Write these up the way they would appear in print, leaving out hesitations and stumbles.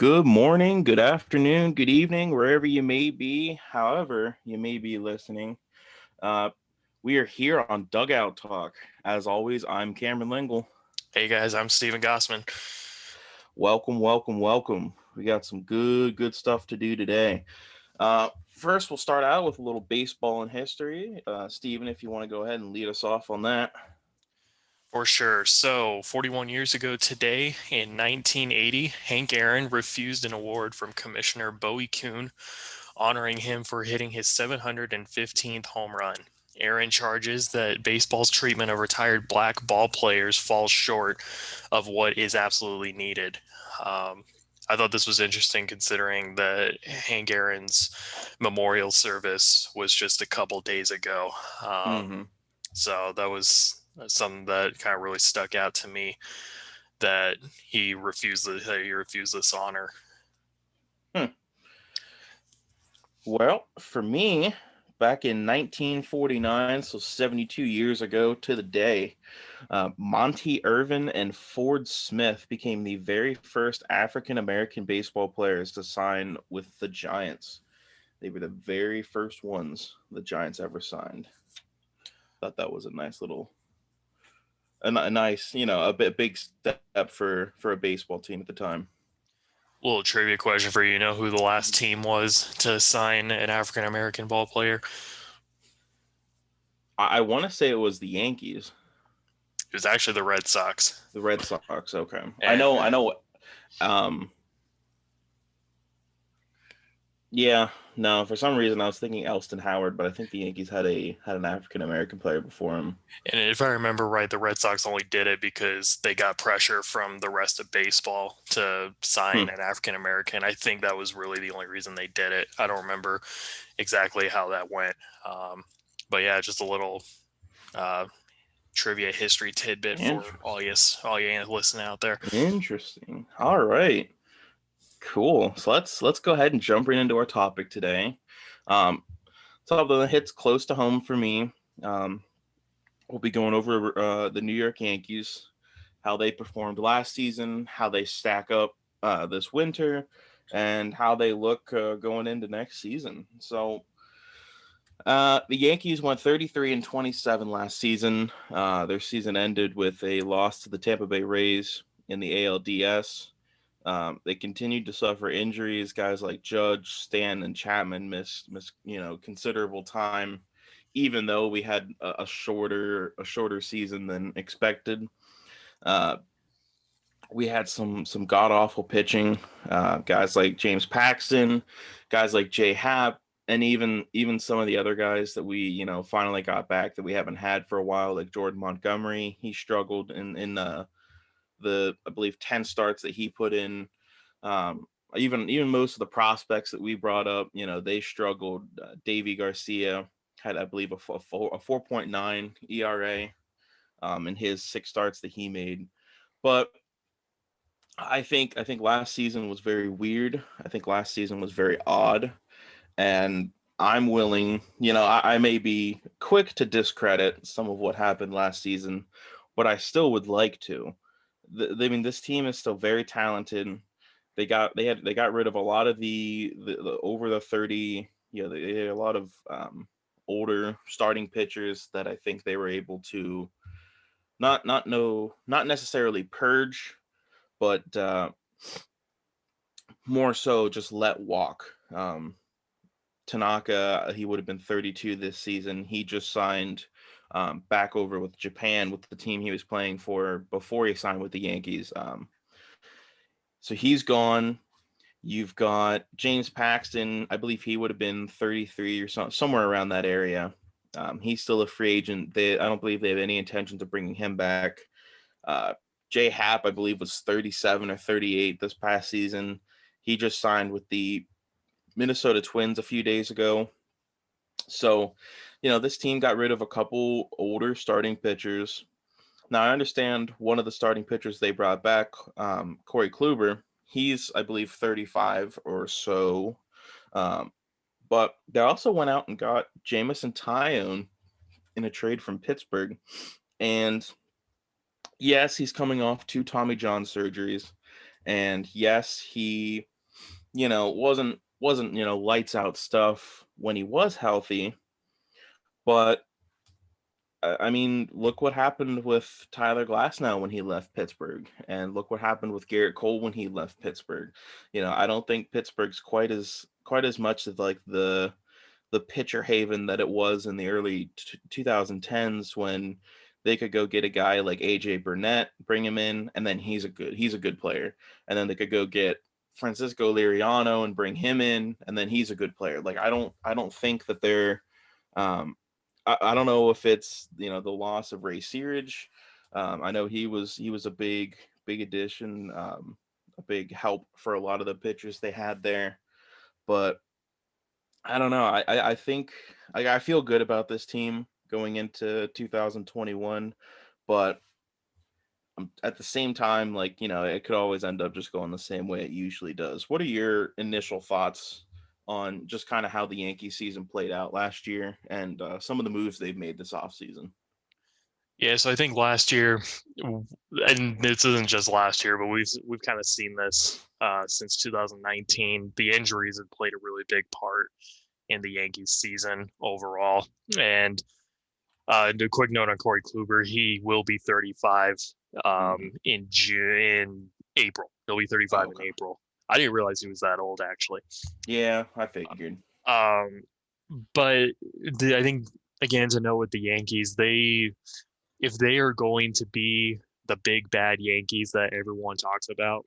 Good morning, good afternoon, good evening, wherever you may be, however you may be listening. Uh, we are here on Dugout Talk. As always, I'm Cameron Lingle. Hey guys, I'm Steven Gossman. Welcome, welcome, welcome. We got some good stuff to do today. First, we'll start out with a little baseball and history. Steven, if you want to go ahead and lead us off on that. For sure. So, 41 years ago today, in 1980, Hank Aaron refused an award from Commissioner Bowie Kuhn, honoring him for hitting his 715th home run. Aaron charges that baseball's treatment of retired black ball players falls short of what is absolutely needed. Um, I thought this was interesting considering that Hank Aaron's memorial service was just a couple days ago. Um, Mm-hmm. So that was something that kind of really stuck out to me that he refused this honor. Hmm. Well, for me, back in 1949, so 72 years ago to the day, Monty Irvin and Ford Smith became the very first African American baseball players to sign with the Giants. They were the very first ones the Giants ever signed. Thought that was a nice little, a nice, a big step for a baseball team at the time. Little trivia question for you. You know who the last team was to sign an African American ball player? I want to say it was the Yankees, It was actually the Red Sox. the Red Sox. Okay, I And know, I know. Um, Yeah, no, for some reason I was thinking Elston Howard, but I think the Yankees had an African American player before him. and if I remember right, the Red Sox only did it because they got pressure from the rest of baseball to sign Hmm. an African American. I think that was really the only reason they did it. I don't remember exactly how that went. Um, but yeah, just a little uh, trivia history tidbit for Interesting. all you listening out there. Interesting. All right. Cool. So let's go ahead and jump right into our topic today. Um, so the hits close to home for me. Um, we'll be going over the New York Yankees, how they performed last season, how they stack up this winter, and how they look going into next season. So the Yankees went 33 and 27 last season. Their season ended with a loss to the Tampa Bay Rays in the ALDS. They continued to suffer injuries. Guys like Judge, Stan, and Chapman missed considerable time, even though we had a shorter season than expected. Uh, we had some god awful pitching. Guys like James Paxton, guys like Jay Happ, and even some of the other guys that we finally got back that we haven't had for a while, like Jordan Montgomery. He struggled in the I believe 10 starts that he put in. Even most of the prospects that we brought up, they struggled. Davy Garcia had, I believe, a 4.9 ERA in his 6 starts that he made. But I think last season was very weird. I think last season was very odd, and I'm willing. I may be quick to discredit some of what happened last season, but I still would like to. I mean, this team is still very talented. They got rid of a lot of the over the 30. They had a lot of older starting pitchers that I think they were able to not necessarily purge, but more so just let walk. Tanaka, he would have been 32 this season. He just signed back over with Japan with the team he was playing for before he signed with the Yankees. So he's gone. You've got James Paxton. I believe he would have been 33 or somewhere around that area. He's still a free agent. I don't believe they have any intentions of bringing him back. Uh, Jay Happ, I believe, was 37 or 38 this past season. He just signed with the Minnesota Twins a few days ago. So, this team got rid of a couple older starting pitchers. Now, I understand one of the starting pitchers they brought back, Corey Kluber. He's, I believe, 35 or so. Um, but they also went out and got Jamison Tyone in a trade from Pittsburgh. And yes, he's coming off two Tommy John surgeries. And yes, he wasn't lights out stuff when he was healthy, but I mean, look what happened with Tyler Glasnow when he left Pittsburgh, and look what happened with Garrett Cole when he left Pittsburgh. I don't think Pittsburgh's quite as much of like the pitcher haven that it was in the early 2010s when they could go get a guy like AJ Burnett, bring him in, and then he's a good player, and then they could go get Francisco Liriano and bring him in, and then he's a good player. Like I don't think that they're um, I don't know if it's the loss of Ray Searage. I know he was a big addition, a big help for a lot of the pitchers they had there, but I don't know. I think I feel good about this team going into 2021, but at the same time, like it could always end up just going the same way it usually does. What are your initial thoughts on just kind of how the Yankee season played out last year and some of the moves they've made this offseason? Yeah, so I think last year, and this isn't just last year, but we've kind of seen this since 2019. The injuries have played a really big part in the Yankees season overall. And a quick note on Corey Kluber: he will be 35 Hmm. in June, in April. He'll be 35 Oh, in okay. April. I didn't realize he was that old, actually. Yeah, I figured. Um, but I think again to know with the Yankees, they if they are going to be the big bad Yankees that everyone talks about,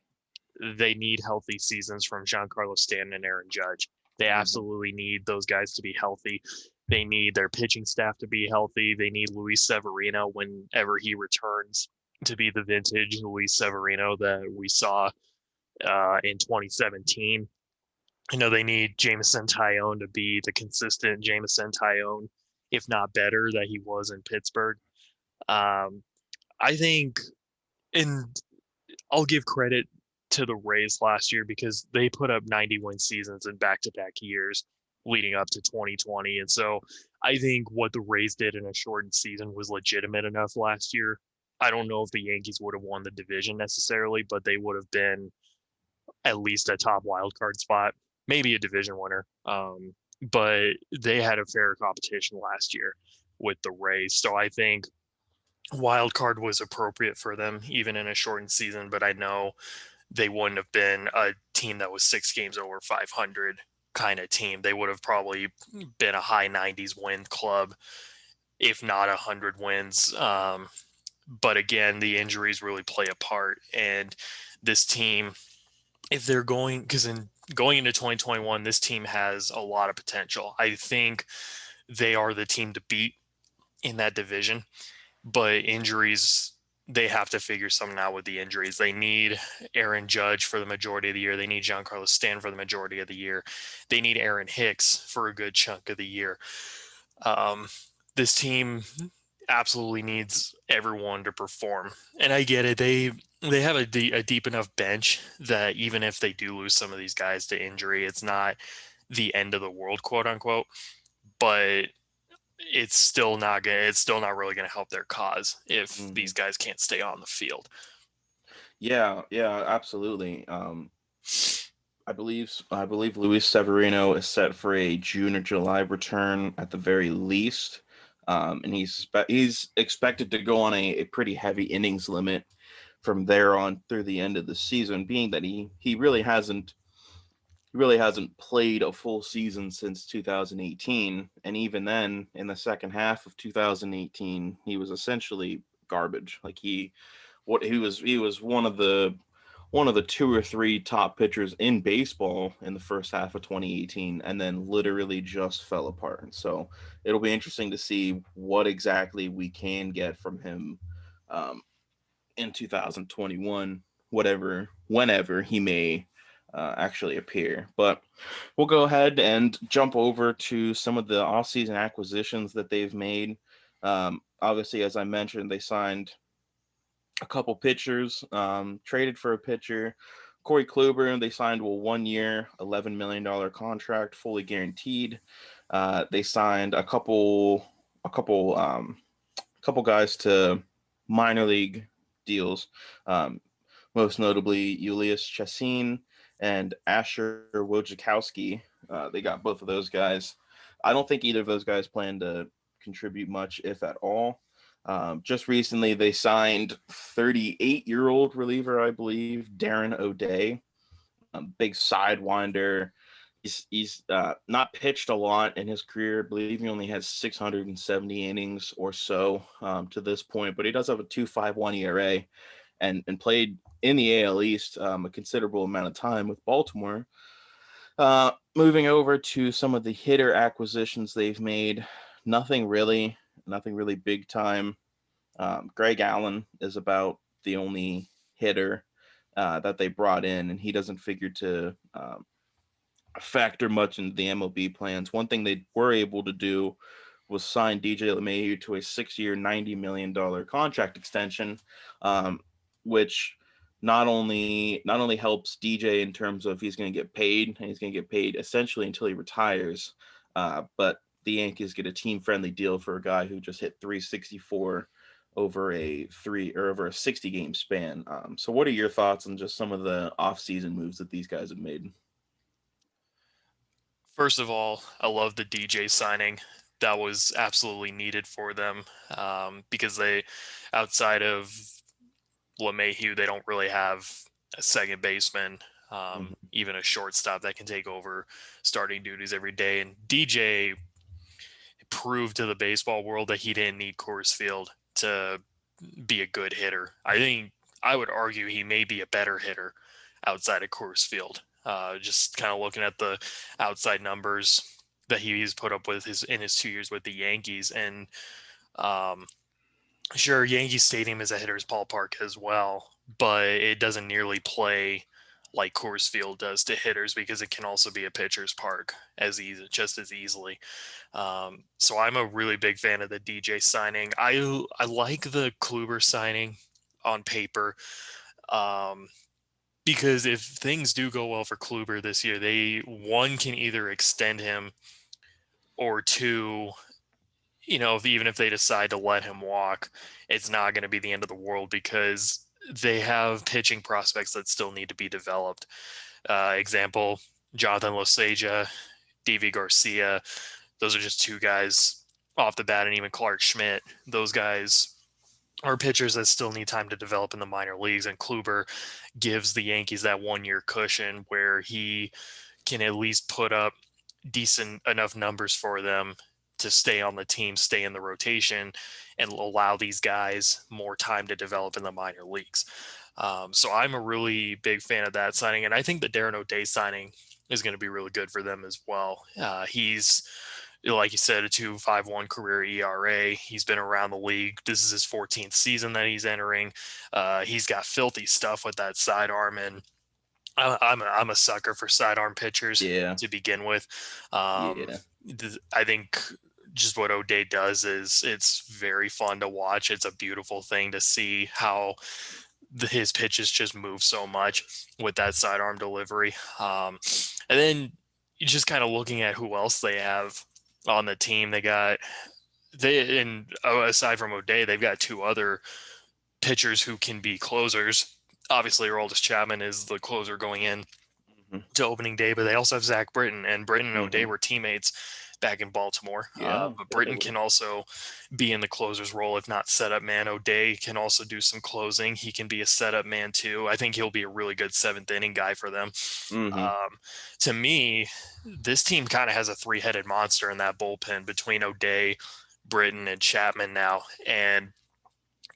they need healthy seasons from Giancarlo Stanton and Aaron Judge. They Hmm. absolutely need those guys to be healthy. They need their pitching staff to be healthy. They need Luis Severino whenever he returns to be the vintage Luis Severino that we saw in 2017. I know they need Jameson Tyone to be the consistent Jameson Tyone, if not better, that he was in Pittsburgh. Um, I think, and I'll give credit to the Rays last year because they put up 90 win seasons in back to back years leading up to 2020. And so I think what the Rays did in a shortened season was legitimate enough last year. I don't know if the Yankees would have won the division necessarily, but they would have been at least a top wild card spot, maybe a division winner. But they had a fair competition last year with the Rays. So I think wild card was appropriate for them, even in a shortened season. But I know they wouldn't have been a team that was 6 games over 500 kind of team. They would have probably been a high 90s win club, if not 100 wins. But again, the injuries really play a part. And this team, if they're going, because in going into 2021, this team has a lot of potential. I think they are the team to beat in that division, but injuries, they have to figure something out with the injuries. They need Aaron Judge for the majority of the year. They need Giancarlo Stanton for the majority of the year. They need Aaron Hicks for a good chunk of the year. Um, this team absolutely needs everyone to perform, and I get it. They have a deep enough bench that even if they do lose some of these guys to injury, it's not the end of the world, quote unquote. But it's still not really gonna help their cause if Hmm. these guys can't stay on the field. Yeah, yeah, absolutely. I believe Luis Severino is set for a June or July return at the very least, and he's expected to go on a pretty heavy innings limit from there on through the end of the season. Being that he really hasn't played a full season since 2018, and even then, in the second half of 2018, he was essentially garbage. Like he was one of the two or three top pitchers in baseball in the first half of 2018 and then literally just fell apart. So it'll be interesting to see what exactly we can get from him um, in 2021, whenever he may actually appear. But we'll go ahead and jump over to some of the offseason acquisitions that they've made. Obviously, as I mentioned, they signed a couple pitchers, traded for a pitcher. Corey Kluber, they signed a 1 year, $11 million contract, fully guaranteed. They signed a couple guys to minor league deals. Um, Most notably, Julius Chassin and Asher Wojciechowski. They got both of those guys. I don't think either of those guys plan to contribute much, if at all. Just recently, they signed 38-year-old reliever, I believe, Darren O'Day, big sidewinder. He's not pitched a lot in his career. I believe he only has 670 innings or so to this point, but he does have a 2.51 ERA and played in the AL East a considerable amount of time with Baltimore. Moving over to some of the hitter acquisitions they've made, nothing really, nothing really big time. Greg Allen is about the only hitter that they brought in, and he doesn't figure to factor much into the MLB plans. One thing they were able to do was sign DJ LeMahieu to a 6-year, $90 million contract extension, um, which not only helps DJ in terms of he's going to get paid, and he's going to get paid essentially until he retires, but the Yankees get a team friendly deal for a guy who just hit 364 over a 60 game span. So, what are your thoughts on just some of the offseason moves that these guys have made? First of all, I love the DJ signing. That was absolutely needed for them because they, outside of LeMahieu, they don't really have a second baseman, Mm-hmm. even a shortstop that can take over starting duties every day. And DJ proved to the baseball world that he didn't need Coors Field to be a good hitter. I think I would argue he may be a better hitter outside of Coors Field. Just kind of looking at the outside numbers that he's put up with in his 2 years with the Yankees, and um, sure, Yankee Stadium is a hitter's ballpark as well, but it doesn't nearly play like Coors Field does to hitters because it can also be a pitcher's park as easy, just as easily. So I'm a really big fan of the DJ signing. I like the Kluber signing on paper um, because if things do go well for Kluber this year, they one can either extend him or two, even if they decide to let him walk, it's not going to be the end of the world because they have pitching prospects that still need to be developed. Example, Jonathan Loseja, Davy Garcia. Those are just two guys off the bat, and even Clark Schmidt. Those guys are pitchers that still need time to develop in the minor leagues, and Kluber gives the Yankees that 1 year cushion where he can at least put up decent enough numbers for them to stay on the team, stay in the rotation, and allow these guys more time to develop in the minor leagues. So I'm a really big fan of that signing, and I think the Darren O'Day signing is going to be really good for them as well. He's, like you said, a 2.51 career ERA. He's been around the league. This is his 14th season that he's entering. He's got filthy stuff with that sidearm, and I'm a sucker for sidearm pitchers Yeah, to begin with. Um, yeah, I think just what O'Day does is it's very fun to watch. It's a beautiful thing to see how his pitches just move so much with that sidearm delivery. And then you just kind of looking at who else they have on the team. Aside from O'Day, they've got two other pitchers who can be closers. Obviously, Aroldis Chapman is the closer going in hmm to opening day, but they also have Zach Britton, and Britton and O'Day hmm were teammates back in Baltimore. yeah, But Britton definitely. can also be in the closer's role, if not setup man. O'Day can also do some closing. He can be a setup man too. I think he'll be a really good seventh inning guy for them. hmm Um, to me, this team kind of has a three-headed monster in that bullpen between O'Day, Britton, and Chapman now. And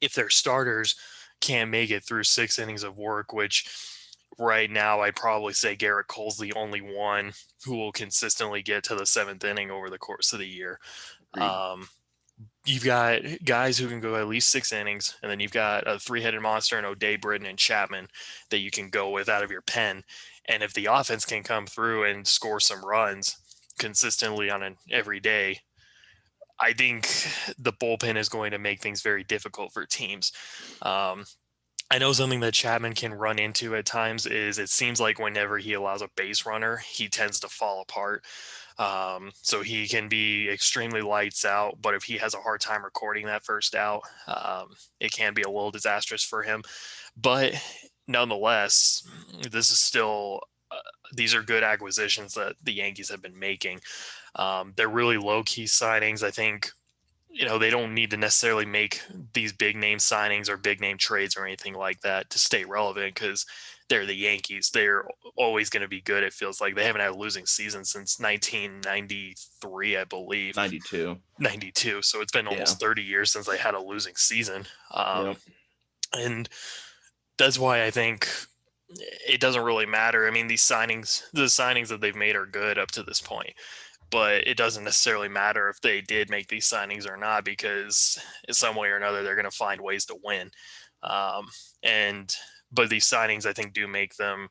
if their starters can't make it through 6 innings of work, which right now I'd probably say Garrett Cole's the only one who will consistently get to the seventh inning over the course of the year. Agreed. Um, you've got guys who can go at least 6 innings, and then you've got a three-headed monster in O'Day, Britton, and Chapman that you can go with out of your pen. And if the offense can come through and score some runs consistently on an every day, I think the bullpen is going to make things very difficult for teams. Um, I know something that Chapman can run into at times is it seems like whenever he allows a base runner, he tends to fall apart. So he can be extremely lights out, but if he has a hard time recording that first out, it can be a little disastrous for him. But nonetheless, this is still these are good acquisitions that the Yankees have been making. They're really low key signings. I think, they don't need to necessarily make these big name signings or big name trades or anything like that to stay relevant because they're the Yankees. They're always going to be good. It feels like they haven't had a losing season since 1993, I believe. 92. 92. So it's been Yeah. almost 30 years since they had a losing season. Um, Yep. and that's why I think it doesn't really matter. I mean, the signings that they've made are good up to this point, but it doesn't necessarily matter if they did make these signings or not because in some way or another they're going to find ways to win. Um, and but these signings I think do make them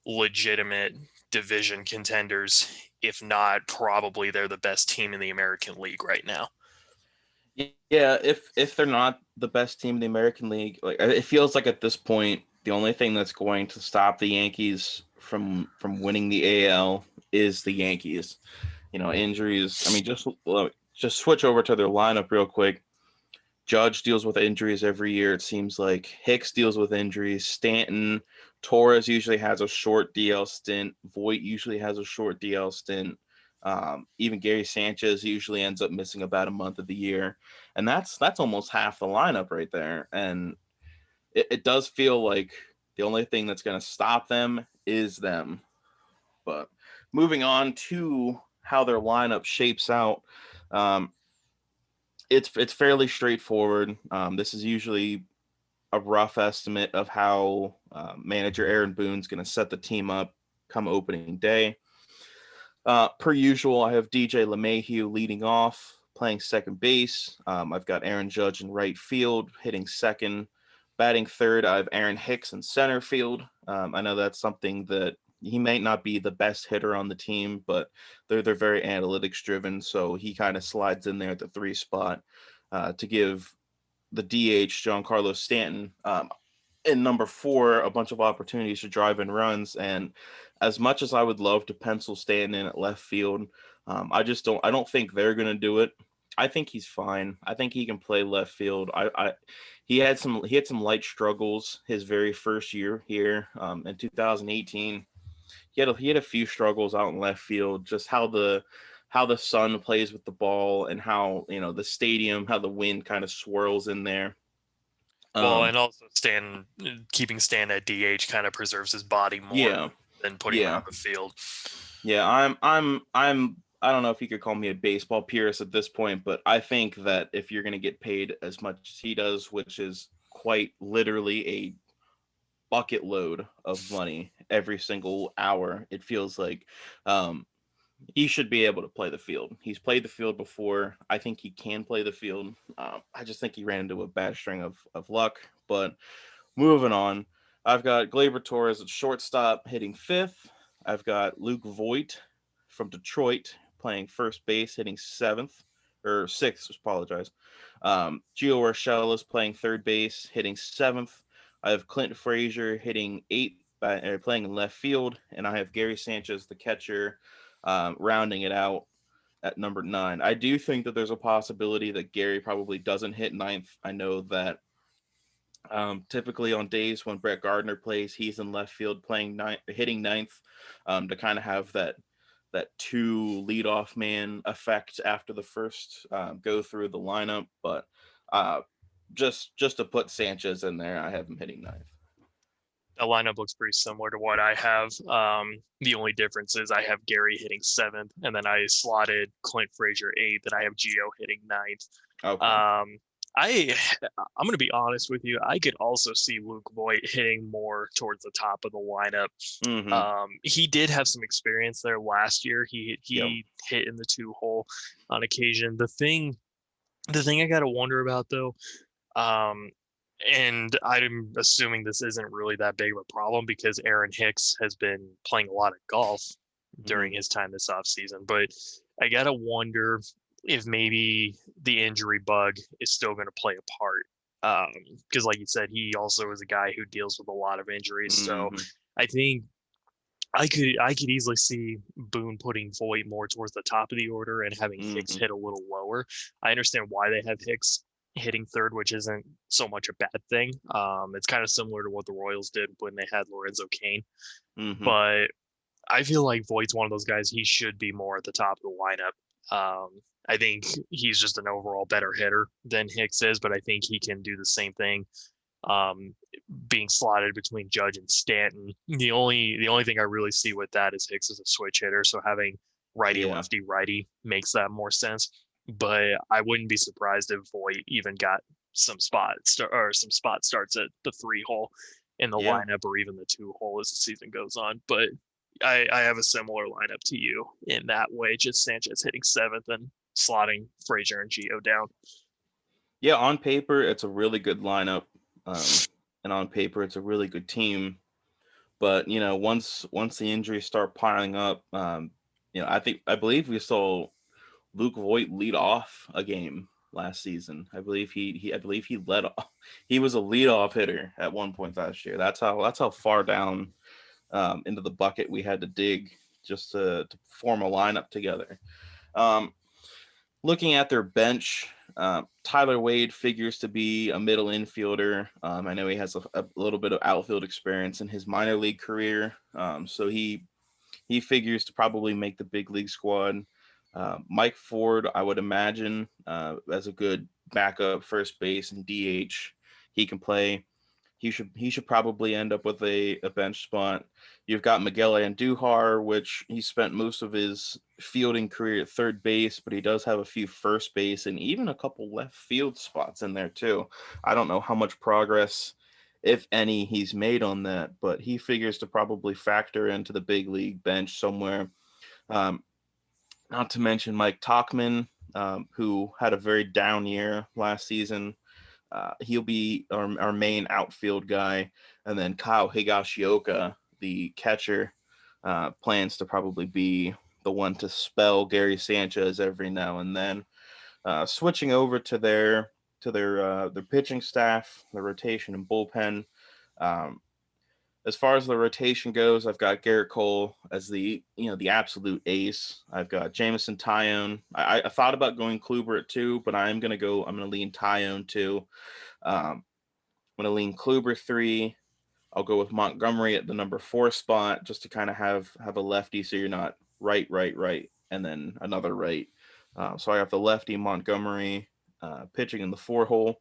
legitimate division contenders. If not, probably they're the best team in the American League right now. Yeah, if they're not the best team in the American League, like it feels like at this point, the only thing that's going to stop the Yankees from winning the AL is the Yankees. Injuries. I mean, just switch over to their lineup real quick. Judge deals with injuries every year. It seems like Hicks deals with injuries. Stanton, Torres usually has a short DL stint. Voit usually has a short DL stint. Even Gary Sanchez usually ends up missing about a month of the year, and that's almost half the lineup right there. And it does feel like the only thing that's going to stop them is them. But moving on to how their lineup shapes out, um, it's fairly straightforward. This is usually a rough estimate of how manager Aaron Boone's going to set the team up come opening day. Per usual, I have DJ LeMahieu leading off, playing second base. I've got Aaron Judge in right field, hitting second. Batting third, I have Aaron Hicks in center field. I know that's something that he might not be the best hitter on the team, but they're very analytics driven, so he kind of slides in there at the three spot to give the DH Giancarlo Stanton in number four a bunch of opportunities to drive in runs. And as much as I would love to pencil Stanton in at left field, I just don't. I don't think they're going to do it. I think he's fine. I think he can play left field. He had some light struggles his very first year here in 2018. He had a few struggles out in left field. Just how the sun plays with the ball and how the stadium, how the wind kind of swirls in there. Well, Um, and also keeping Stan at DH kind of preserves his body more yeah, than putting him yeah. out the field. Yeah, I don't know if you could call me a baseball purist at this point, but I think that if you're going to get paid as much as he does, which is quite literally a bucket load of money every single hour, it feels like um, he should be able to play the field. He's played the field before. I think he can play the field. I just think he ran into a bad string of luck. But moving on, I've got Gleyber Torres at shortstop hitting fifth. I've got Luke Voigt from Detroit playing first base hitting seventh or sixth. Apologize. Gio Urshela is playing third base hitting seventh. I have Clint Frazier hitting eighth, playing in left field, and I have Gary Sanchez, the catcher, rounding it out at number 9. I do think that there's a possibility that Gary probably doesn't hit ninth. I know that typically on days when Brett Gardner plays, he's in left field playing ninth, hitting ninth, to kind of have that two leadoff man effect after the first go through the lineup. But uh, just to put Sanchez in there, I have him hitting ninth. The lineup looks pretty similar to what I have. The only difference is I have Gary hitting seventh, and then I slotted Clint Frazier eighth, and I have Gio hitting ninth. Okay. Um, I I'm gonna be honest with you. I could also see Luke Voigt hitting more towards the top of the lineup. Mm-hmm. He did have some experience there last year. He Yep. he hit in the two hole on occasion. The thing I gotta wonder about though, um, and I'm assuming this isn't really that big of a problem because Aaron Hicks has been playing a lot of golf Mm-hmm. during his time this offseason. But I gotta wonder if maybe the injury bug is still going to play a part. Because, like you said, he also is a guy who deals with a lot of injuries. So Mm-hmm. I think I could easily see Boone putting Voigt more towards the top of the order and having Hicks Mm-hmm. hit a little lower. I understand why they have Hicks hitting third, which isn't so much a bad thing. It's kind of similar to what the Royals did when they had Lorenzo Cain. Mm-hmm. But I feel like Voigt's one of those guys. He should be more at the top of the lineup. I think he's just an overall better hitter than Hicks is, but I think he can do the same thing. Um, Being slotted between Judge and Stanton. The only thing I really see with that is Hicks is a switch hitter, so having righty Yeah. lefty righty makes that more sense. But I wouldn't be surprised if Voight even got some spot starts at the 3 hole in the Yeah. lineup or even the 2 hole as the season goes on. But I have a similar lineup to you in that way, just Sanchez hitting seventh and slotting Frazier and Gio down. Yeah, on paper, it's a really good lineup. Um, and on paper, it's a really good team. But once the injuries start piling up, I believe we saw Luke Voigt lead off a game last season. I believe he led off. He was a leadoff hitter at one point last year. That's how far down into the bucket we had to dig just to form a lineup together. Um, Looking at their bench, Tyler Wade figures to be a middle infielder. I know he has a little bit of outfield experience in his minor league career, so he figures to probably make the big league squad. Mike Ford, I would imagine, as a good backup first base and DH, he can play. He should probably end up with a bench spot. You've got Miguel Andujar, which he spent most of his fielding career at third base, but he does have a few first base and even a couple left field spots in there too. I don't know how much progress, if any, he's made on that, but he figures to probably factor into the big league bench somewhere. Um, Not to mention Mike Talkman, who had a very down year last season. He'll be our main outfield guy. And then Kyle Higashioka, the catcher, plans to probably be the one to spell Gary Sanchez every now and then. Switching over to their pitching staff, the rotation and bullpen. Um, as far as the rotation goes, I've got Garrett Cole as the absolute ace. I've got Jamison Tyone. I thought about going Kluber at 2, but I'm gonna lean Tyone 2. I'm gonna lean Kluber 3. I'll go with Montgomery at the number 4 spot just to kind of have a lefty, so you're not right, right, right, and then another right. So I have the lefty Montgomery pitching in the 4 hole.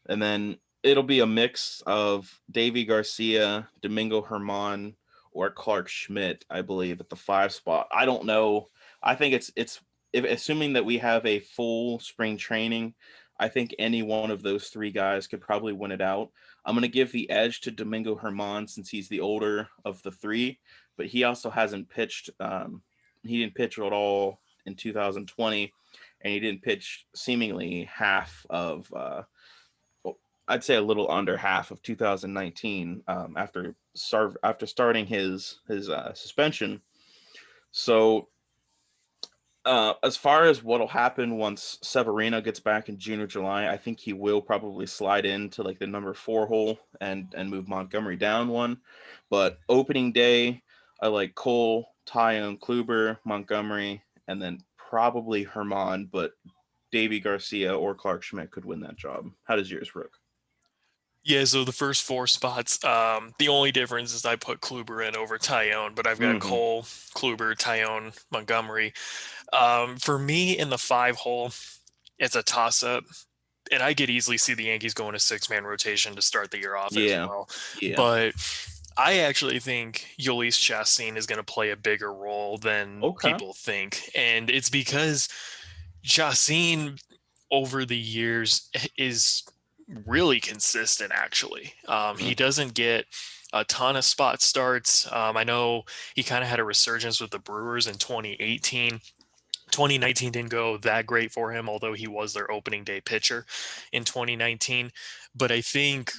And then it'll be a mix of Davy Garcia, Domingo Herman, or Clark Schmidt, I believe, at the 5 spot. I don't know. I think it's if assuming that we have a full spring training, I think any one of those 3 guys could probably win it out. I'm gonna give the edge to Domingo Herman since he's the older of the 3, but he also hasn't pitched. He didn't pitch at all in 2020, and he didn't pitch seemingly half of I'd say a little under half of 2019 after starting his suspension. So as far as what'll happen once Severino gets back in June or July, I think he will probably slide into like the number 4 hole and move Montgomery down one. But opening day, I like Cole, Tyone, Kluber, Montgomery, and then probably Herman, but Davy Garcia or Clark Schmidt could win that job. How does yours, Rook? Yeah, so the first 4 spots, the only difference is I put Kluber in over Tyone, but I've got Mm-hmm. Cole, Kluber, Tyone, Montgomery. For me in the 5 hole, it's a toss-up, and I could easily see the Yankees going a 6-man rotation to start the year off as Yeah. well. Yeah. But I actually think Yolis Chassin is going to play a bigger role than Okay. people think, and it's because Chassin over the years is really consistent, actually. He Mm. doesn't get a ton of spot starts. I know he kind of had a resurgence with the Brewers in 2018. 2019 didn't go that great for him, although he was their opening day pitcher in 2019. But I think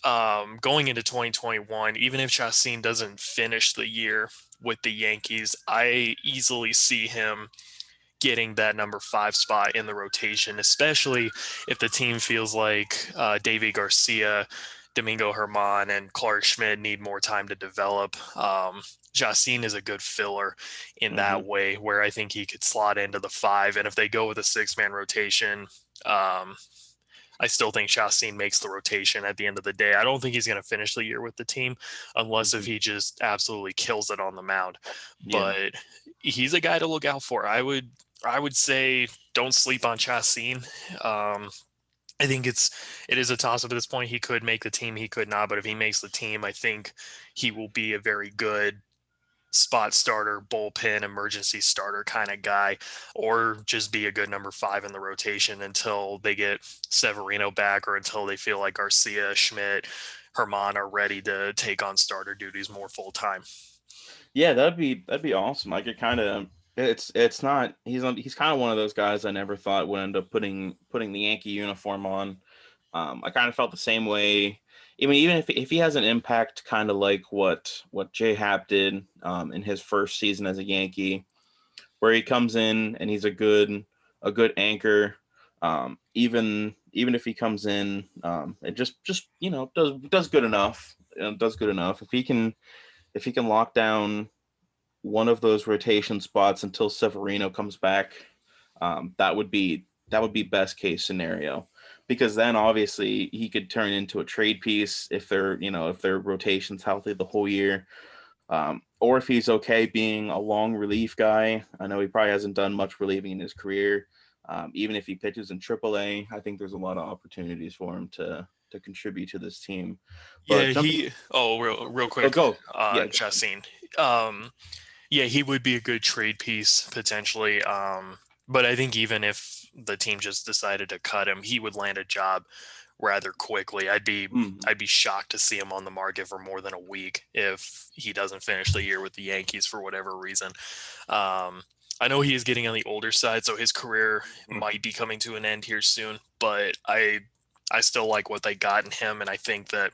going into 2021, even if Chassin doesn't finish the year with the Yankees, I easily see him getting that number 5 spot in the rotation, especially if the team feels like Davy Garcia, Domingo Herman, and Clark Schmidt need more time to develop. Jacin is a good filler in that Mm-hmm. way, where I think he could slot into the 5. And if they go with a 6-man rotation, um, I still think Chastain makes the rotation at the end of the day. I don't think he's going to finish the year with the team unless if Mhm. he just absolutely kills it on the mound. Yeah. But he's a guy to look out for. I would say don't sleep on Chastain. I think it is a toss up at this point. He could make the team, he could not. But if he makes the team, I think he will be a very good spot starter, bullpen, emergency starter kind of guy, or just be a good number five in the rotation until they get Severino back or until they feel like Garcia, Schmidt, Herman are ready to take on starter duties more full time. Yeah, that'd be awesome. I could kind of it's not he's kind of one of those guys I never thought would end up putting the Yankee uniform on. I kind of felt the same way. I mean, even if he has an impact, kind of like what J Happ did in his first season as a Yankee, where he comes in and he's a good anchor. Even if he comes in and just does good enough. Does good enough. If he can lock down one of those rotation spots until Severino comes back, that would be best case scenario, because then obviously he could turn into a trade piece if their rotation's healthy the whole year, or if he's okay being a long relief guy. I know he probably hasn't done much relieving in his career. Even if he pitches in AAA, I think there's a lot of opportunities for him to contribute to this team. Yeah, But jumping, real oh, quick go, yeah, on go ahead. Chassin. Um, yeah, he would be a good trade piece potentially. But I think even if the team just decided to cut him, he would land a job rather quickly. I'd be Mhm. I'd be shocked to see him on the market for more than a week if he doesn't finish the year with the Yankees for whatever reason. Um, I know he is getting on the older side, so his career might be coming to an end here soon. But I still like what they got in him, and I think that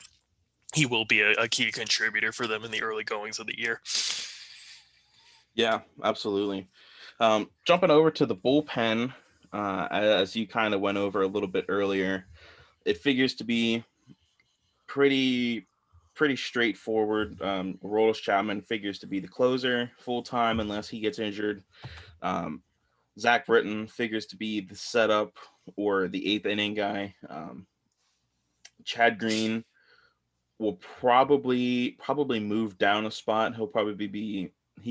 he will be a key contributor for them in the early goings of the year. Yeah, absolutely. Jumping over to the bullpen, as you kind of went over a little bit earlier, it figures to be pretty pretty straightforward. Aroldis Chapman figures to be the closer full time unless he gets injured. Um, Zach Britton figures to be the setup or the eighth inning guy. Chad Green will probably move down a spot. He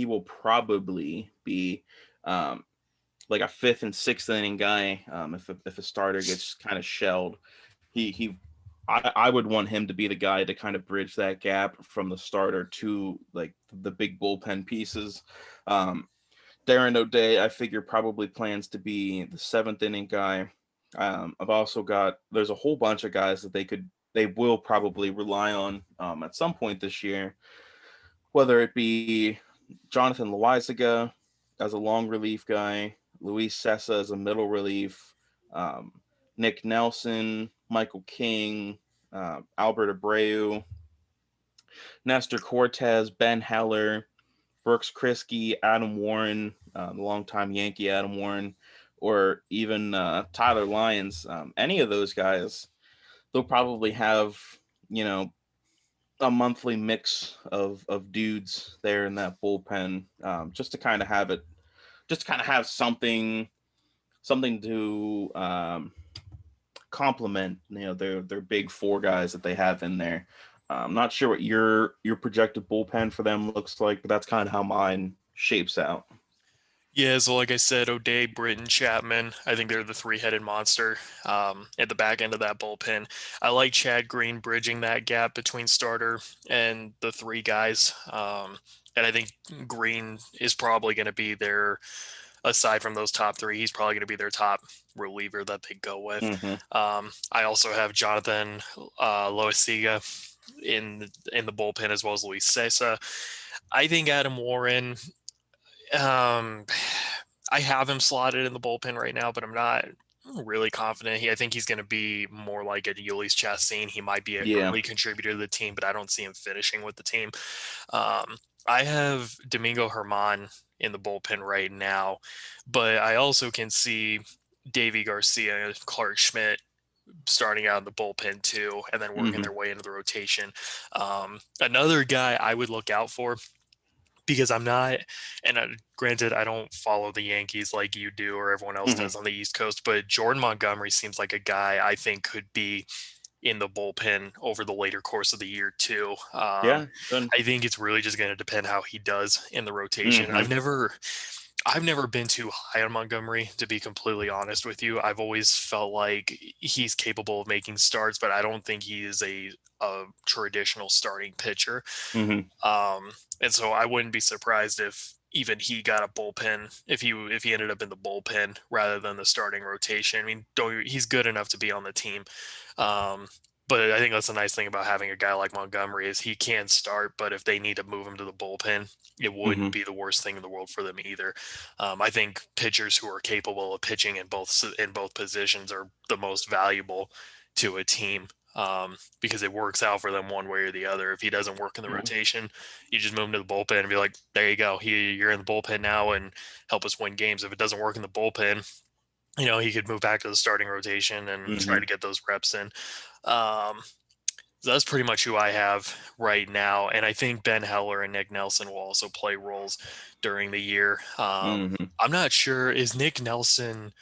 will probably be um, like a fifth and sixth inning guy. If a starter gets kind of shelled, he I would want him to be the guy to kind of bridge that gap from the starter to like the big bullpen pieces. Um, Darren O'Day, I figure probably plans to be the seventh inning guy. I've also got there's a whole bunch of guys that they will probably rely on at some point this year, whether it be Jonathan Loizaga as a long relief guy, Luis Sessa as a middle relief, um, Nick Nelson, Michael King, Albert Abreu, Nestor Cortez, Ben Heller, Brooks Kriske, Adam Warren, the longtime Yankee Adam Warren, or even Tyler Lyons. Any of those guys, they'll probably have you know a monthly mix of dudes there in that bullpen, just to kind of have it, just to kind of have something to complement their big four guys that they have in there. I'm not sure what your projected bullpen for them looks like, but that's kind of how mine shapes out. Yeah, so like I said, O'Day, Britton, Chapman, I think they're the three-headed monster at the back end of that bullpen. I like Chad Green bridging that gap between starter and the three guys. And I think Green is probably going to be their, aside from those top three, he's probably going to be their top reliever that they go with. Hmm. I also have Jonathan Loisiga in the bullpen as well as Luis Cessa. I think Adam Warren um, I have him slotted in the bullpen right now, but I'm not really confident. I think he's going to be more like a Ulyss Chastain. He might be an Yeah. early contributor to the team, but I don't see him finishing with the team. I have Domingo Herman in the bullpen right now, but I also can see Davy Garcia, Clark Schmidt starting out in the bullpen too, and then working Hmm. their way into the rotation. Another guy I would look out for because I'm not, and granted, I don't follow the Yankees like you do or everyone else Hmm. does on the East Coast, but Jordan Montgomery seems like a guy I think could be in the bullpen over the later course of the year too. Yeah, good. I think it's really just going to depend how he does in the rotation. Hmm. I've never been too high on Montgomery, to be completely honest with you. I've always felt like he's capable of making starts, but I don't think he is a traditional starting pitcher. Hmm. Um, and so I wouldn't be surprised if even he got a bullpen if he ended up in the bullpen rather than the starting rotation. I mean, don't he's good enough to be on the team. Um, but I think that's the nice thing about having a guy like Montgomery is he can start, but if they need to move him to the bullpen, it wouldn't Hmm. be the worst thing in the world for them either. I think pitchers who are capable of pitching in both positions are the most valuable to a team, because it works out for them one way or the other. If he doesn't work in the Yeah. rotation, you just move him to the bullpen and be like, there you go. You're in the bullpen now and help us win games. If it doesn't work in the bullpen, he could move back to the starting rotation and try Hmm. to get those reps in. Um, so that's pretty much who I have right now. And I think Ben Heller and Nick Nelson will also play roles during the year. Hmm. I'm not sure. Is Nick Nelson,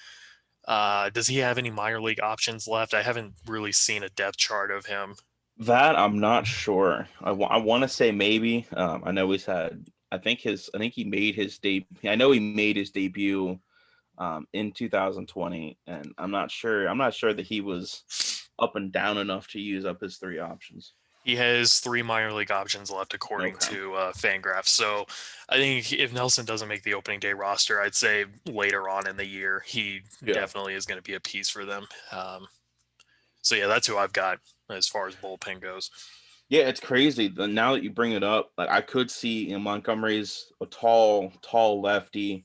does he have any minor league options left? I haven't really seen a depth chart of him. That I'm not sure. I want to say maybe. I know he's had. I think he made his debut. I know he made his debut in 2020, and I'm not sure. I'm not sure that he was up and down enough to use up his three options. He has three minor league options left, according Okay. to Fangraphs. So I think if Nelson doesn't make the opening day roster, I'd say later on in the year, he Yeah. definitely is going to be a piece for them. So yeah, that's who I've got as far as bullpen goes. Yeah, it's crazy. Now that you bring it up, like I could see, Montgomery's a tall lefty.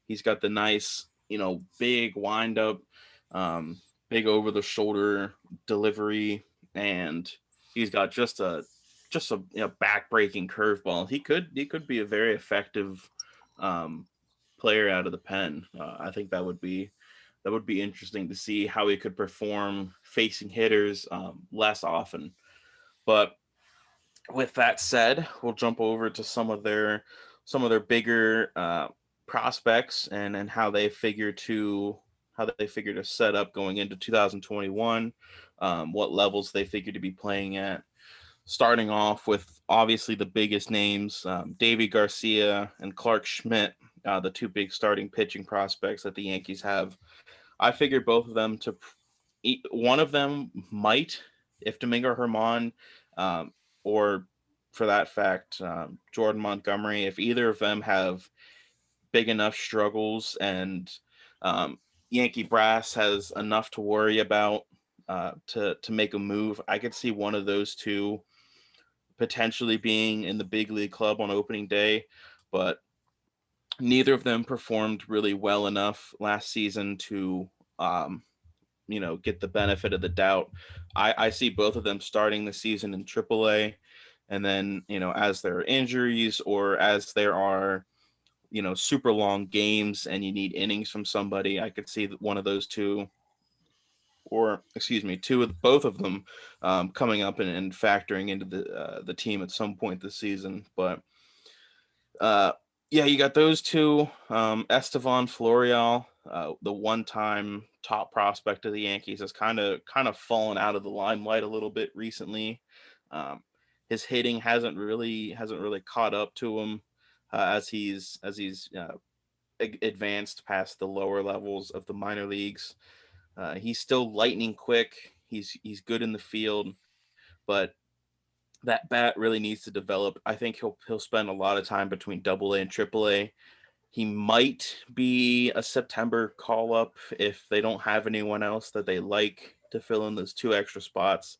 He's got the nice, big wind up, um, big over the shoulder delivery, and he's got just a back breaking curveball. He could be a very effective um, player out of the pen. I think that would be interesting to see how he could perform facing hitters less often. But with that said, we'll jump over to some of their bigger prospects and how they figure to set up going into 2021, what levels they figure to be playing at. Starting off with obviously the biggest names, Davy Garcia and Clark Schmidt, the two big starting pitching prospects that the Yankees have. I figure both of them to one of them might, if Domingo Herman, um, or for that fact, Jordan Montgomery, if either of them have big enough struggles and um, Yankee brass has enough to worry about to make a move, I could see one of those two potentially being in the big league club on opening day, but neither of them performed really well enough last season to um, get the benefit of the doubt. I see both of them starting the season in AAA, and then as there are injuries or as there are super long games and you need innings from somebody, I could see that one of those two, or excuse me, both of them, coming up and factoring into the team at some point this season. But uh, yeah, you got those two. Estevan Florial, the one-time top prospect of the Yankees, has kind of fallen out of the limelight a little bit recently. Um, his hitting hasn't really caught up to him as he's advanced past the lower levels of the minor leagues. He's still lightning quick. He's good in the field, but that bat really needs to develop. I think he'll spend a lot of time between Double A and Triple A. He might be a September call up if they don't have anyone else that they like to fill in those two extra spots.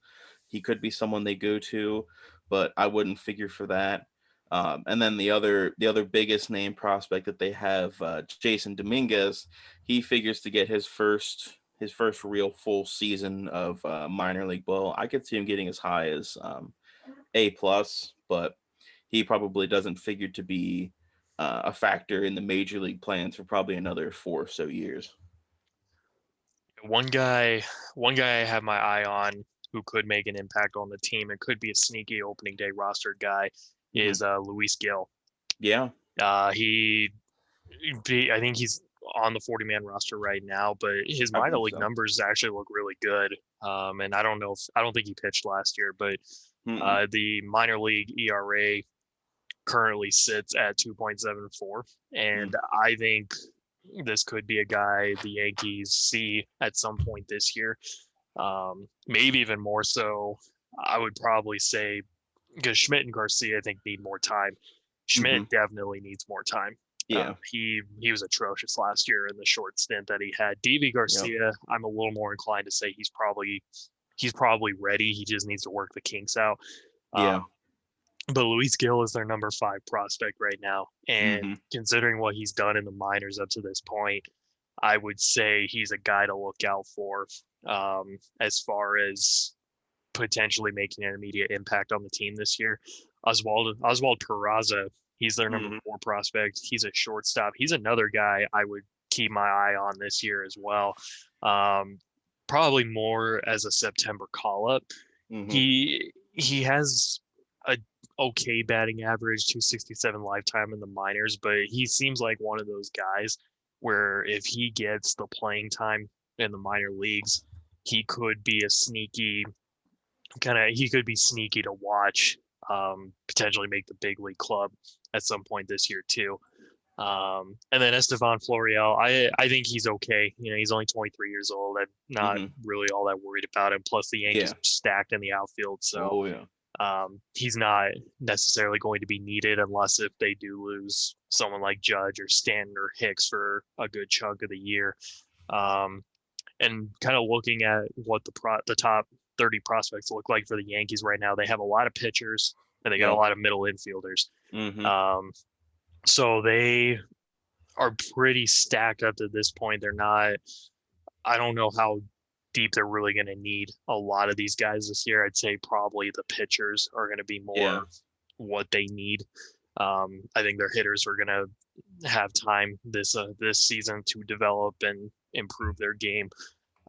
He could be someone they go to, but I wouldn't figure for that. And then the other biggest name prospect that they have, Jason Dominguez, he figures to get his first real full season of minor league ball. I could see him getting as high as A+, but he probably doesn't figure to be a factor in the major league plans for probably another 4 or so years. One guy I have my eye on who could make an impact on the team and could be a sneaky opening day roster guy Hmm. is Luis Gil. Yeah, He I think he's on the 40-man roster right now, but his I minor believe league so. numbers actually look really good. And I don't think he pitched last year, but Mm-mm. the minor league ERA currently sits at 2.74. And Mm. I think this could be a guy the Yankees see at some point this year. Maybe even more so. I would probably say because Schmidt and Garcia, I think, need more time. Mm-hmm. Schmidt definitely needs more time. Yeah. He was atrocious last year in the short stint that he had. Davy Yep. Garcia, I'm a little more inclined to say he's probably ready. He just needs to work the kinks out. Um, Yeah. but Luis Gil is their number 5 prospect right now, and Mm-hmm. considering what he's done in the minors up to this point, I would say he's a guy to look out for as far as potentially making an immediate impact on the team this year. Oswald Peraza, he's their number Mm-hmm. 4 prospect. He's a shortstop. He's another guy I would keep my eye on this year as well. Um, Probably more as a September call up. Mm-hmm. He has a okay batting average, 267 lifetime in the minors, but he seems like one of those guys where if he gets the playing time in the minor leagues, he could be a sneaky he could be sneaky to watch, potentially make the big league club at some point this year too. And then Estevan Florial, I think he's okay. You know, he's only 23 years old. I'm not Mm-hmm. really all that worried about him. Plus, the Yankees Yeah. are stacked in the outfield, so Oh yeah. he's not necessarily going to be needed unless if they do lose someone like Judge or Stanton or Hicks for a good chunk of the year. Um, and kind of looking at what the top 30 prospects look like for the Yankees right now, they have a lot of pitchers and they got a Yep. lot of middle infielders. Mm-hmm. Um, so they are pretty stacked up to this point. They're not. I don't know how deep they're really going to need a lot of these guys this year. I'd say probably the pitchers are going to be Yeah. more what they need. I think their hitters are going to have time this season to develop and improve their game.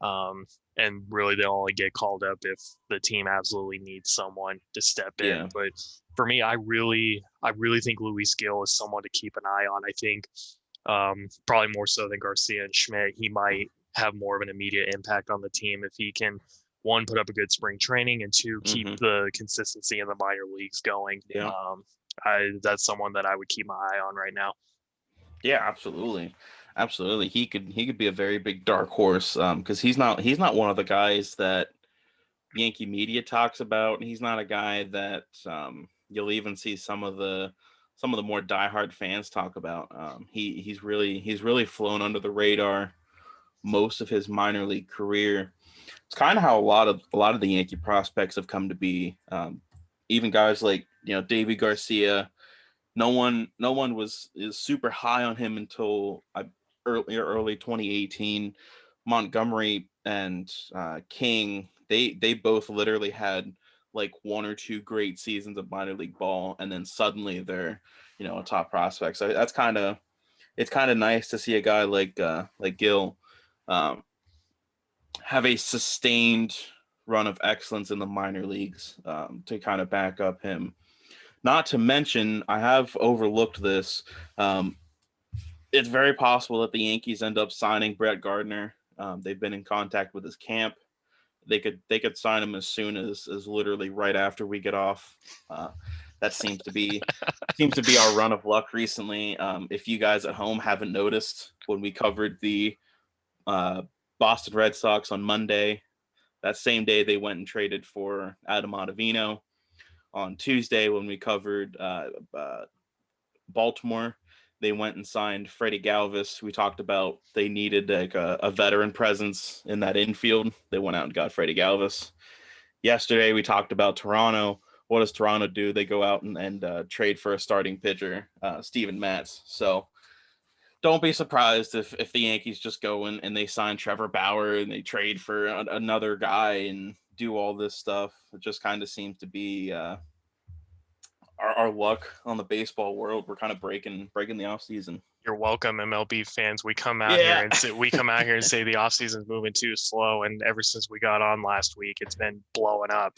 Um, and really, they'll only get called up if the team absolutely needs someone to step in. Yeah. But for me, I really think Luis Gil is someone to keep an eye on. I think probably more so than Garcia and Schmidt. He might have more of an immediate impact on the team if he can, one, put up a good spring training, and two, keep Mm-hmm. the consistency in the minor leagues going. Yeah. That's someone that I would keep my eye on right now. Yeah, absolutely. Absolutely. He could be a very big dark horse because he's not one of the guys that Yankee media talks about. He's not a guy that you'll even see some of the more diehard fans talk about. He's really flown under the radar most of his minor league career. It's kind of how a lot of the Yankee prospects have come to be. Even guys like Davy Garcia. No one is super high on him until early 2018. Montgomery and King, they both literally had like one or two great seasons of minor league ball, and then suddenly they're a top prospect. So it's kind of nice to see a guy like Gil um, have a sustained run of excellence in the minor leagues to kind of back up him. Not to mention, I have overlooked this. Um, it's very possible that the Yankees end up signing Brett Gardner. They've been in contact with his camp. They could sign him as soon as literally right after we get off. Uh, that seems to be our run of luck recently. If you guys at home haven't noticed, when we covered the uh, Boston Red Sox on Monday, that same day they went and traded for Adam Ottavino. On Tuesday, when we covered Baltimore, they went and signed Freddie Galvis. We talked about they needed like a veteran presence in that infield. They went out and got Freddie Galvis. Yesterday, we talked about Toronto. What does Toronto do? They go out and trade for a starting pitcher, Steven Matz. So don't be surprised if the Yankees just go and they sign Trevor Bauer and they trade for another guy and do all this stuff. It just kind of seems to be our luck on the baseball world. We're kind of breaking the off season. You're welcome, MLB fans. Yeah. We come out here and say the offseason's moving too slow, and ever since we got on last week, it's been blowing up.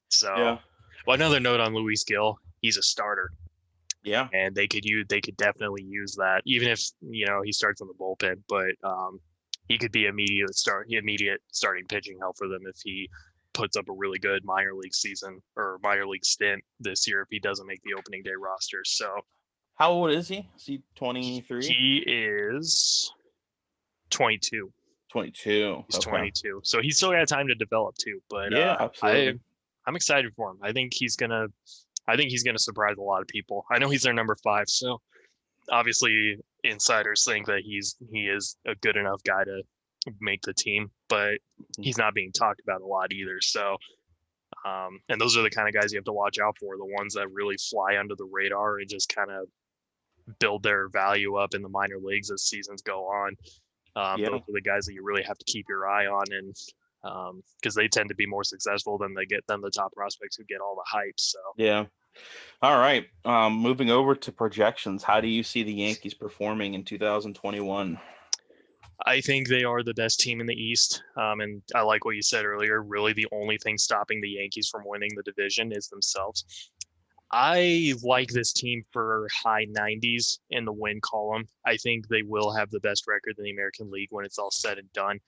So, Yeah. well, another note on Luis Gill, he's a starter. Yeah. and they could definitely use that, even if he starts on the bullpen. But he could be immediate starting pitching help for them if he puts up a really good minor league season or minor league stint this year if he doesn't make the opening day roster. So How old is he? Is he 23? he is 22. 22. He's Okay. 22, so he's still got time to develop too. But Yeah, absolutely. I'm excited for him. I think he's gonna surprise a lot of people. I know he's their number 5, so obviously insiders think that he is a good enough guy to make the team, but he's not being talked about a lot either. So, and those are the kind of guys you have to watch out for, the ones that really fly under the radar and just kind of build their value up in the minor leagues as seasons go on. Those Yeah. are the guys that you really have to keep your eye on, and because they tend to be more successful than the top prospects who get all the hype. So Yeah. All right. Moving over to projections. How do you see the Yankees performing in 2021? I think they are the best team in the East. And I like what you said earlier. Really, the only thing stopping the Yankees from winning the division is themselves. I like this team for high 90s in the win column. I think they will have the best record in the American League when it's all said and done.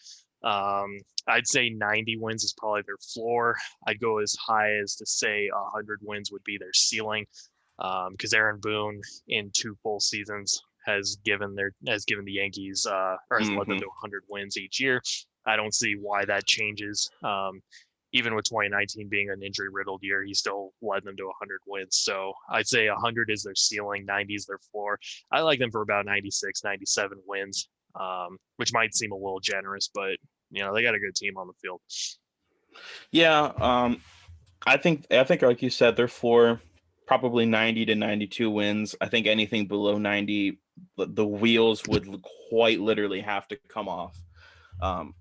I'd say 90 wins is probably their floor. I'd go as high as to say 100 wins would be their ceiling, because Aaron Boone in 2 full seasons has given the Yankees or has led them Hmm. to 100 wins each year. I don't see why that changes. Even with 2019 being an injury riddled year, he still led them to 100 wins. So I'd say 100 is their ceiling, 90 is their floor. I like them for about 96, 97 wins, which might seem a little generous, but they got a good team on the field. Yeah. I think like you said, they're for probably 90 to 92 wins. I think anything below 90, the wheels would quite literally have to come off. Um,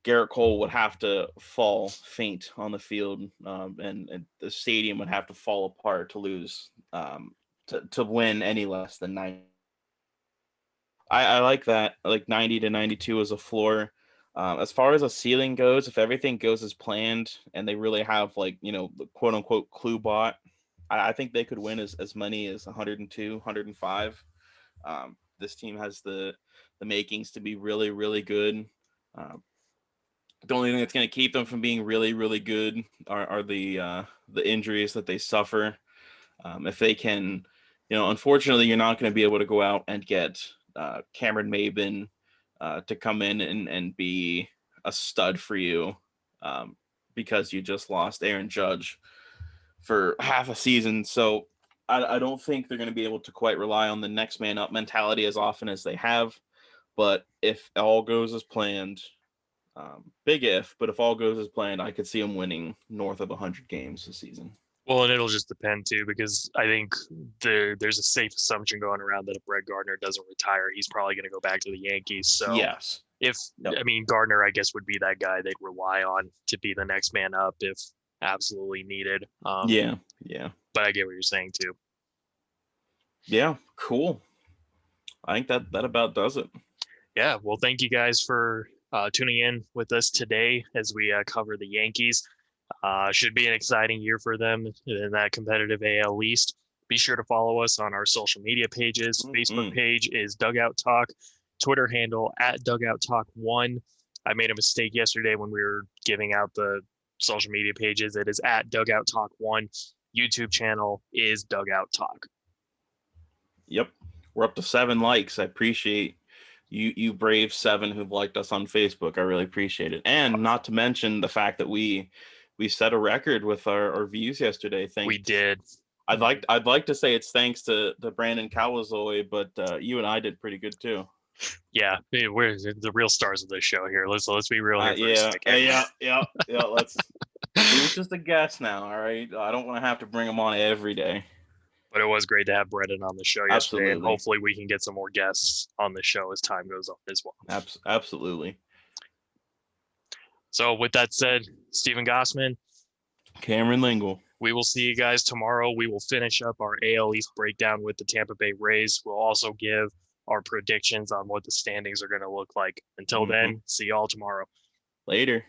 Garrett Cole would have to fall faint on the field, and the stadium would have to fall apart to lose, to win any less than 90. I like that. I like 90 to 92 as a floor. As far as a ceiling goes, if everything goes as planned and they really have, like, the quote unquote clue bot, I think they could win as many as 102, 105. This team has the makings to be really, really good. Um, the only thing that's going to keep them from being really, really good are the injuries that they suffer. If they can, unfortunately, you're not going to be able to go out and get Cameron Maben to come in and be a stud for you, because you just lost Aaron Judge for half a season. So I don't think they're going to be able to quite rely on the next man up mentality as often as they have. But if all goes as planned, big if, but if all goes as planned, I could see them winning north of 100 games this season. Well, and it'll just depend too, because I think there's a safe assumption going around that if Brett Gardner doesn't retire, he's probably going to go back to the Yankees. So Yes. if Yep. I mean Gardner, I guess would be that guy they'd rely on to be the next man up if absolutely needed. Yeah. Yeah. But I get what you're saying too. Yeah. Cool. I think that about does it. Yeah, well, thank you guys for tuning in with us today as we cover the Yankees. Should be an exciting year for them in that competitive AL East. Be sure to follow us on our social media pages. Facebook Mm-mm. page is Dugout Talk. Twitter handle at Dugout Talk 1. I made a mistake yesterday when we were giving out the social media pages. It is at Dugout Talk 1. YouTube channel is Dugout Talk. Yep. We're up to 7 likes. I appreciate you brave 7 who've liked us on Facebook. I really appreciate it. And not to mention the fact that we set a record with our views yesterday. We Thanks. did. I'd like to say it's thanks to Brandon Kawazoy, but you and I did pretty good too. Yeah, we're the real stars of this show here. Let's be real here for a Yeah, second. yeah. He was just a guest now. All right, I don't want to have to bring him on every day. But it was great to have Brendan on the show yesterday, and Absolutely, hopefully we can get some more guests on the show as time goes on as well. absolutely. So with that said, Stephen Gossman, Cameron Lingle. we will see you guys tomorrow. We will finish up our AL East breakdown with the Tampa Bay Rays. We'll also give our predictions on what the standings are going to look like. Until Mm-hmm. then, see y'all tomorrow. Later.